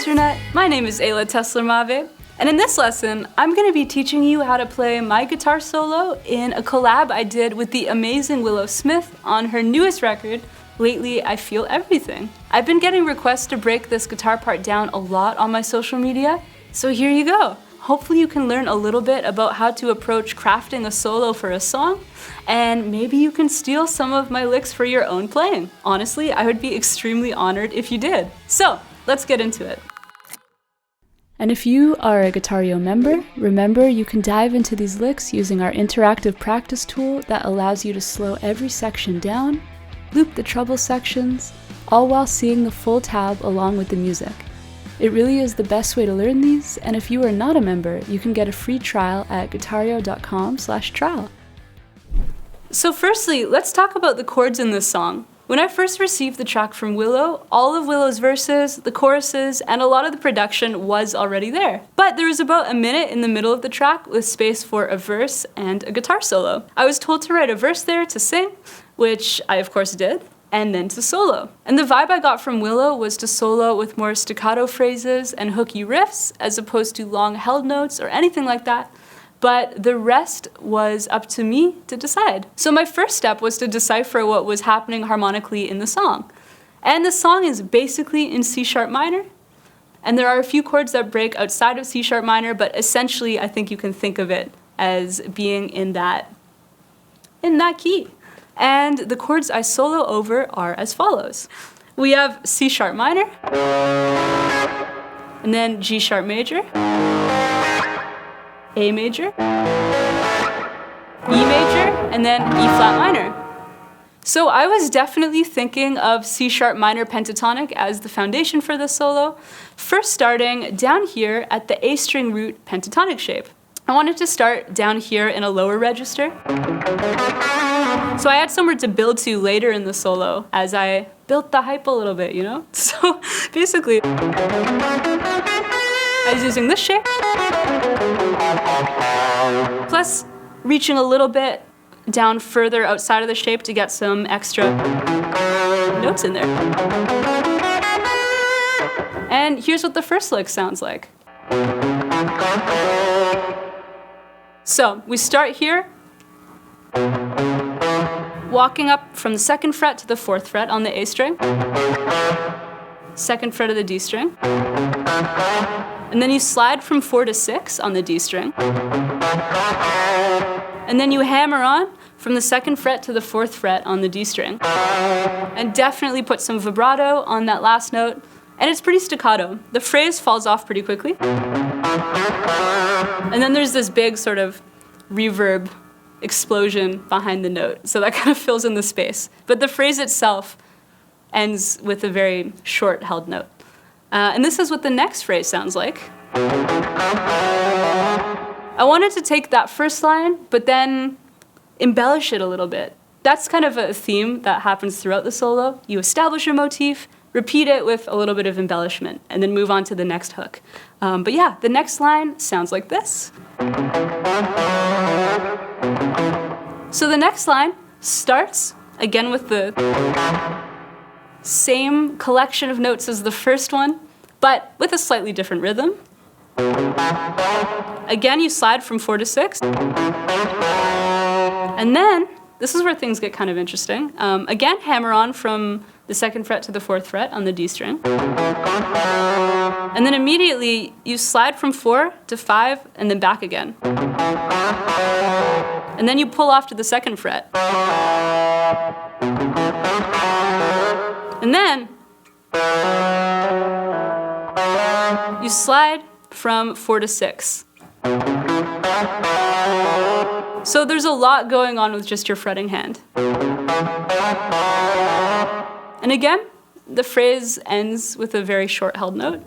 Internet. My name is Ayla Tesler-Mabe, and in this lesson, I'm going to be teaching you how to play my guitar solo in a collab I did with the amazing Willow Smith on her newest record, Lately I Feel Everything. I've been getting requests to break this guitar part down a lot on my social media, so here you go. Hopefully you can learn a little bit about how to approach crafting a solo for a song, and maybe you can steal some of my licks for your own playing. Honestly, I would be extremely honored if you did. So, let's get into it. And if you are a Guitar.io member, remember you can dive into these licks using our interactive practice tool that allows you to slow every section down, loop the treble sections, all while seeing the full tab along with the music. It really is the best way to learn these, and if you are not a member, you can get a free trial at guitarrio.com/trial. So firstly, let's talk about the chords in this song. When I first received the track from Willow, all of Willow's verses, the choruses, and a lot of the production was already there. But there was about a minute in the middle of the track with space for a verse and a guitar solo. I was told to write a verse there to sing, which I of course did, and then to solo. And the vibe I got from Willow was to solo with more staccato phrases and hooky riffs, as opposed to long held notes or anything like that. But the rest was up to me to decide. So my first step was to decipher what was happening harmonically in the song. And the song is basically in C# minor. And there are a few chords that break outside of C# minor, but essentially I think you can think of it as being in that key. And the chords I solo over are as follows. We have C# minor, and then G# major, A major, E major, and then E flat minor. So I was definitely thinking of C# minor pentatonic as the foundation for the solo, first starting down here at the A string root pentatonic shape. I wanted to start down here in a lower register. So I had somewhere to build to later in the solo as I built the hype a little bit, you know? So basically, I was using this shape, plus reaching a little bit down further outside of the shape to get some extra notes in there. And here's what the first lick sounds like. So we start here, walking up from the 2nd fret to the 4th fret on the A string, 2nd fret of the D string, and then you slide from 4 to 6 on the D string, and then you hammer on from the 2nd fret to the 4th fret on the D string, and definitely put some vibrato on that last note, and it's pretty staccato. The phrase falls off pretty quickly, and then there's this big sort of reverb explosion behind the note, so that kind of fills in the space. But the phrase itself ends with a very short held note. And this is what the next phrase sounds like. I wanted to take that first line, but then embellish it a little bit. That's kind of a theme that happens throughout the solo. You establish a motif, repeat it with a little bit of embellishment, and then move on to the next hook. But yeah, the next line sounds like this. So the next line starts, again with the same collection of notes as the first one, but with a slightly different rhythm. Again, you slide from 4 to 6. And then, this is where things get kind of interesting. Again, hammer on from the 2nd fret to the 4th fret on the D string. And then immediately, you slide from 4 to 5 and then back again. And then you pull off to the 2nd fret. And then, you slide from 4 to 6. So there's a lot going on with just your fretting hand. And again, the phrase ends with a very short held note.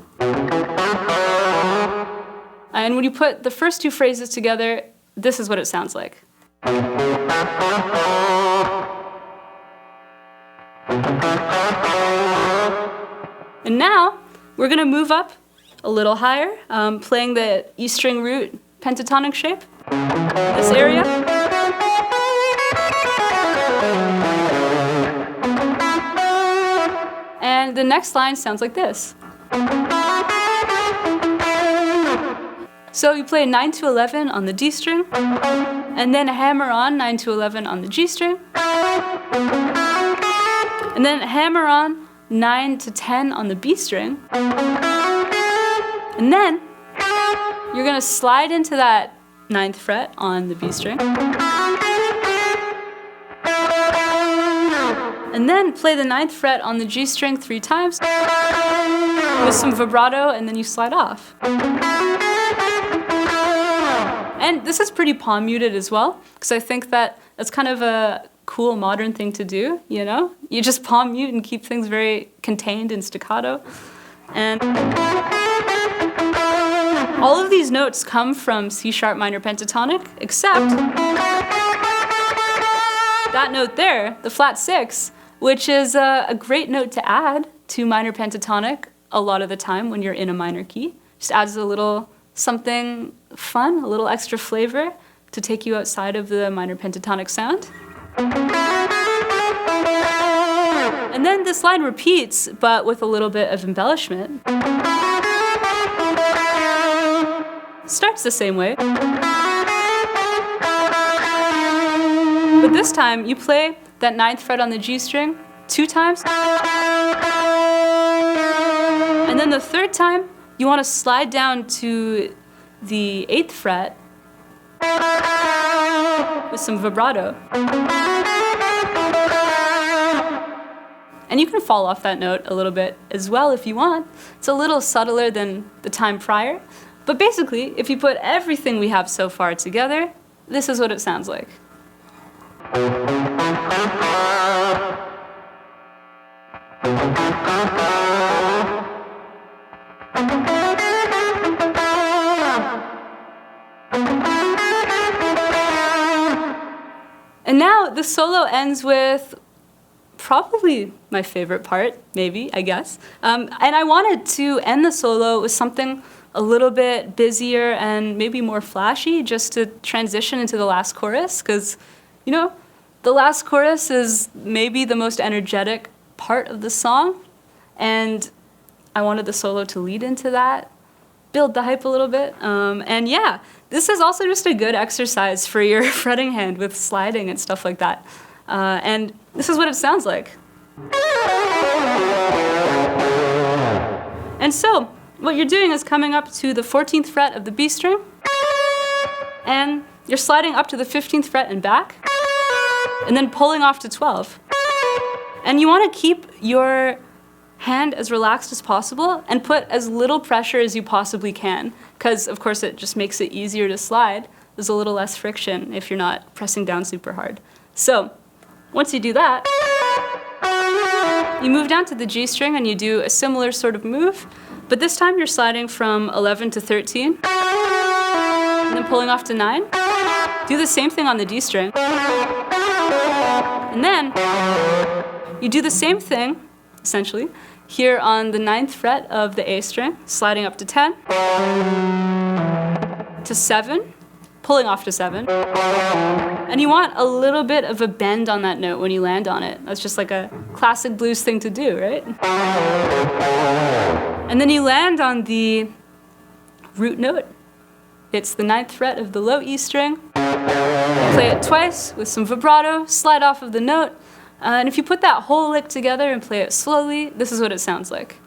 And when you put the first two phrases together, this is what it sounds like. And now, we're gonna move up a little higher, playing the E string root pentatonic shape, this area. And the next line sounds like this. So you play 9 to 11 on the D string, and then hammer on 9 to 11 on the G string, and then hammer on 9 to 10 on the B string, and then you're gonna slide into that 9th fret on the B string, and then play the 9th fret on the G string 3 times with some vibrato, and then you slide off. And this is pretty palm muted as well, because I think that that's kind of a cool modern thing to do, you know? You just palm mute and keep things very contained and staccato. And all of these notes come from C sharp minor pentatonic, except that note there, the flat 6, which is a great note to add to minor pentatonic a lot of the time when you're in a minor key. Just adds a little something fun, a little extra flavor to take you outside of the minor pentatonic sound. And then this line repeats, but with a little bit of embellishment. Starts the same way. But this time, you play that 9th fret on the G string 2 times. And then the 3rd time, you want to slide down to the 8th fret with some vibrato. And you can fall off that note a little bit as well if you want. It's a little subtler than the time prior. But basically, if you put everything we have so far together, this is what it sounds like. And now the solo ends with probably my favorite part, maybe, I guess. And I wanted to end the solo with something a little bit busier and maybe more flashy, just to transition into the last chorus, because, you know, the last chorus is maybe the most energetic part of the song, and I wanted the solo to lead into that, build the hype a little bit. And yeah, this is also just a good exercise for your fretting hand with sliding and stuff like that. And this is what it sounds like. And so, what you're doing is coming up to the 14th fret of the B string, and you're sliding up to the 15th fret and back, and then pulling off to 12. And you want to keep your hand as relaxed as possible and put as little pressure as you possibly can, because of course it just makes it easier to slide. There's a little less friction if you're not pressing down super hard. So once you do that, you move down to the G string and you do a similar sort of move, but this time you're sliding from 11 to 13, and then pulling off to 9. Do the same thing on the D string. And then you do the same thing, essentially, here on the 9th fret of the A string, sliding up to 10, to 7, pulling off to 7. And you want a little bit of a bend on that note when you land on it. That's just like a classic blues thing to do, right? And then you land on the root note. It's the 9th fret of the low E string. You play it twice with some vibrato, slide off of the note. And if you put that whole lick together and play it slowly, this is what it sounds like.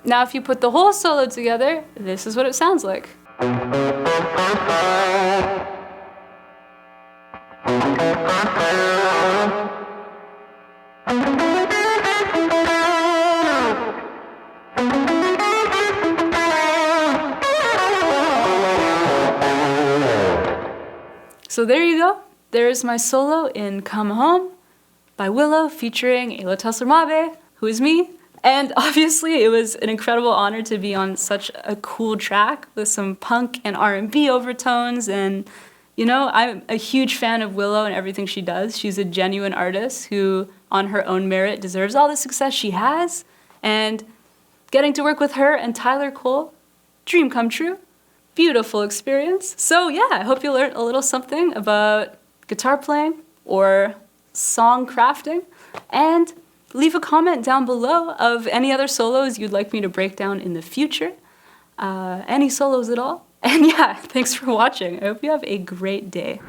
Now if you put the whole solo together, this is what it sounds like. So there you go. There's my solo in Come Home by Willow featuring Ayla Tesler-Mabe, who is me. And obviously it was an incredible honor to be on such a cool track with some punk and R&B overtones. And, you know, I'm a huge fan of Willow and everything she does. She's a genuine artist who, on her own merit, deserves all the success she has. And getting to work with her and Tyler Cole, dream come true. beautiful experience. So yeah, I hope you learned a little something about guitar playing or song crafting, and leave a comment down below of any other solos you'd like me to break down in the future, any solos at all. And yeah, thanks for watching. I hope you have a great day.